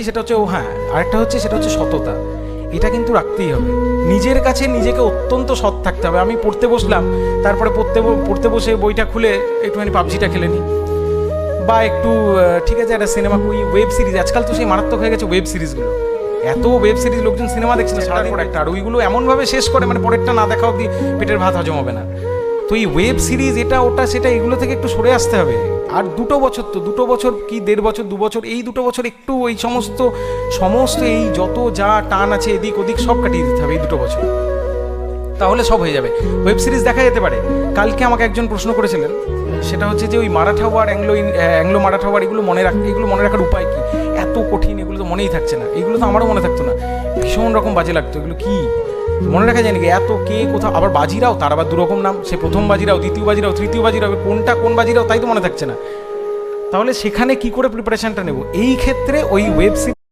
সেটা হচ্ছে হ্যাঁ, আরেকটা হচ্ছে সেটা হচ্ছে সততা। এটা কিন্তু রাখতেই হবে, নিজের কাছে নিজেকে অত্যন্ত সৎ থাকতে হবে। আমি পড়তে বসলাম, তারপরে পড়তে বসে বইটা খুলে একটুখানি পাবজিটা খেলে নিই, বা একটু ঠিক আছে একটা সিনেমা, ওই ওয়েব সিরিজ, আজকাল তো সেই মারাত্মক হয়ে গেছে ওয়েব সিরিজগুলো। এত ওয়েব সিরিজ লোকজন সিনেমা দেখছে না সারাদিন পর একটা, আর ওইগুলো এমনভাবে শেষ করে মানে পরেরটা না দেখা অবধি পেটের ভাত হজম হবে না। তো এই ওয়েব সিরিজ এটা ওটা সেটা এগুলো থেকে একটু সরে আসতে হবে। আর 2 বছর, তো 2 বছর কি 1.5 বছর 2 বছর, এই 2 বছর একটু ওই সমস্ত এই যত যা টান আছে এদিক ওদিক সব কাটিয়ে দিতে হবে এই 2 বছর, তাহলে সব হয়ে যাবে। ওয়েব সিরিজ দেখা যেতে পারে। কালকে আমাকে একজন প্রশ্ন করেছিলেন, সেটা হচ্ছে যে ওই Maratha war, Anglo Maratha war এগুলো মনে রাখার উপায় কি? এত কঠিন, এগুলো তো মনেই থাকছে না। এগুলো তো আমারও মনে থাকতো না, ভীষণ রকম বাজে লাগতো। এগুলো কি মনে রাখা যায় নাকি? এত কে কোথাও, আবার বাজিরাও, তার আবার 2 রকম নাম, সে প্রথম বাজিরাও, দ্বিতীয় বাজিরাও, তৃতীয় বাজিরাও, কোনটা কোন বাজিরাও তাই তো মনে থাকছে না। তাহলে সেখানে কি করে প্রিপারেশনটা নেব? এই ক্ষেত্রে ওই ওয়েব সিরিজ